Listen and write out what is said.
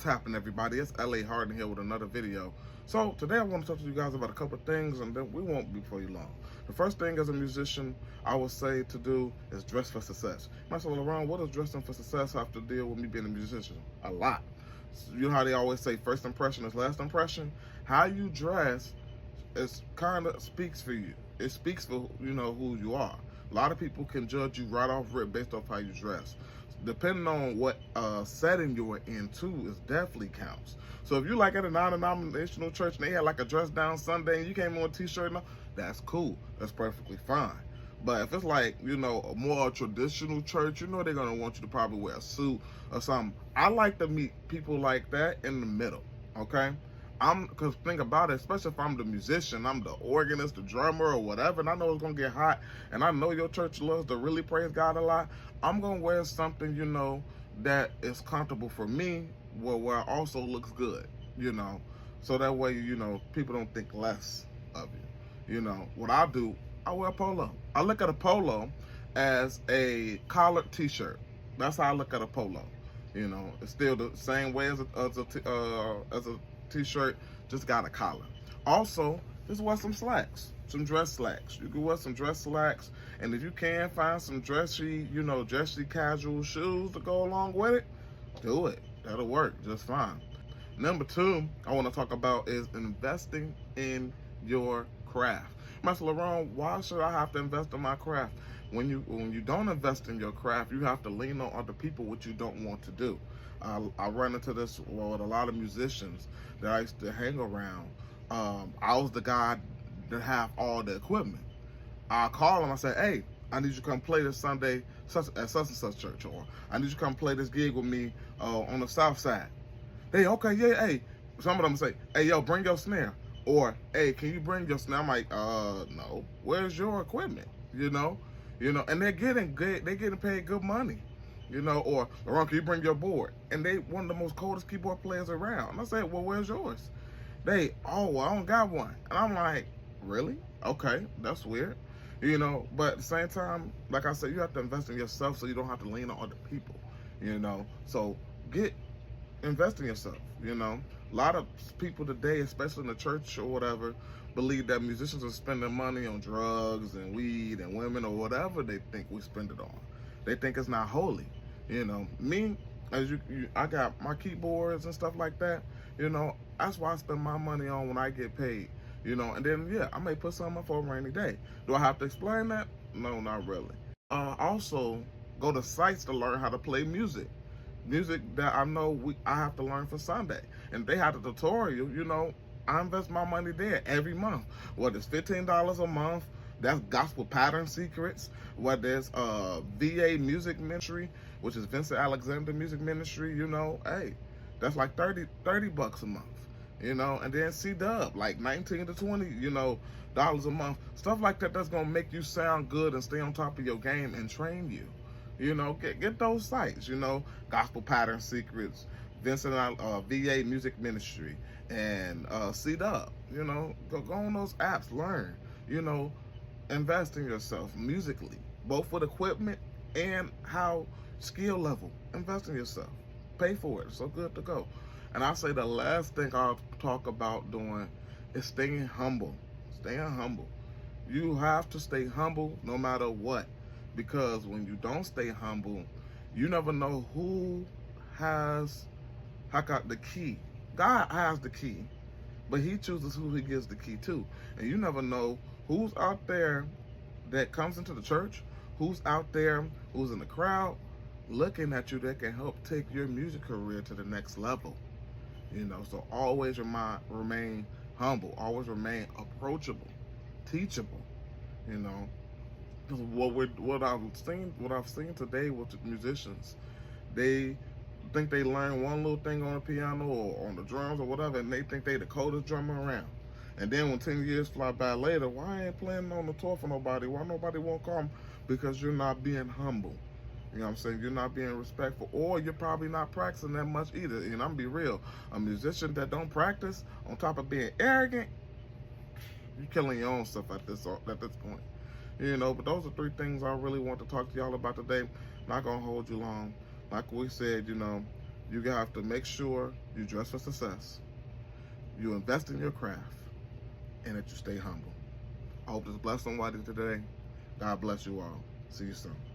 What's happening, everybody? It's LA Harden here with another video. So today I want to talk to you guys about a couple of things, and then we won't be for you long. The first thing as a musician I would say to do is dress for success. Myself around, what does dressing for success have to deal with me being a musician? A lot. You know how they always say first impression is last impression? How you dress is kind of speaks for you. It speaks for who you are. A lot of people can judge you right off rip based off how you dress. Depending on what setting you are in too, is definitely counts. So if you like at a non-denominational church and they had like a dress down Sunday and you came on a t-shirt, and all, that's cool. That's perfectly fine. But if it's like, a more traditional church, they're gonna want you to probably wear a suit or something. I like to meet people like that in the middle. Okay. Because think about it, especially if I'm the musician, I'm the organist, the drummer, or whatever, and I know it's going to get hot, and I know your church loves to really praise God a lot, I'm going to wear something, that is comfortable for me, where it also looks good, so that way, people don't think less of you. What I do, I wear a polo. I look at a polo as a collared t-shirt. That's how I look at a polo. It's still the same way as a t-shirt, just got a collar. Also, just wear some slacks, some dress slacks. You can wear some dress slacks, and if you can find some dressy casual shoes to go along with it, do it. That'll work just fine. Number two, I want to talk about is investing in your craft. Master Laurent, why should I have to invest in my craft? When you don't invest in your craft, you have to lean on other people, what you don't want to do. I run into this with a lot of musicians that I used to hang around. I was the guy that have all the equipment. I call them, I say, hey, I need you to come play this Sunday at such and such church, or I need you to come play this gig with me on the south side. Hey, okay, yeah, hey. Some of them say, hey, yo, bring your snare. Or, hey, can you bring your snare? I'm like, no. Where's your equipment? And they're getting paid good money. Or, Laurent, can you bring your board? And they one of the most coldest keyboard players around. And I said, well, where's yours? Well, I don't got one. And I'm like, really? Okay, that's weird. But at the same time, like I said, you have to invest in yourself so you don't have to lean on other people. So invest in yourself. A lot of people today, especially in the church or whatever, believe that musicians are spending money on drugs and weed and women or whatever they think we spend it on. They think it's not holy. Me, as I got my keyboards and stuff like that. That's why I spend my money on when I get paid. And then I may put some up for a rainy day. Do I have to explain that? No, not really. Also, go to sites to learn how to play music that I know I have to learn for Sunday. And they have a tutorial, I invest my money there every month. Whether it's $15 a month, that's Gospel Pattern Secrets. Whether it's VA Music Ministry, which is Vincent Alexander Music Ministry, hey, that's like 30 bucks a month. And then C-Dub, like 19 to 20, dollars a month. Stuff like that that's gonna make you sound good and stay on top of your game and train you. Get those sites, Gospel Pattern Secrets, Vincent VA Music Ministry, and C-Dub. Go on those apps, learn, invest in yourself musically, both with equipment and how skill level. Invest in yourself. Pay for it. It's so good to go. And I say the last thing I'll talk about doing is staying humble. Staying humble. You have to stay humble no matter what. Because when you don't stay humble, you never know who got the key. God has the key, but he chooses who he gives the key to. And you never know who's out there that comes into the church, who's out there, who's in the crowd, looking at you that can help take your music career to the next level. So always remain humble, always remain approachable, teachable, what I've seen today with musicians, they think they learn one little thing on the piano or on the drums or whatever, and they think they the coldest drummer around. And then when 10 years fly by later, why I ain't playing on the tour for nobody? Why nobody won't come? Because you're not being humble. What I'm saying? You're not being respectful, or you're probably not practicing that much either. I'm gonna be real. A musician that don't practice, on top of being arrogant, you're killing your own stuff at this point. But those are three things I really want to talk to y'all about today. Not gonna hold you long. Like we said, You have to make sure you dress for success, you invest in your craft, and that you stay humble. I hope this blessed somebody today. God bless you all. See you soon.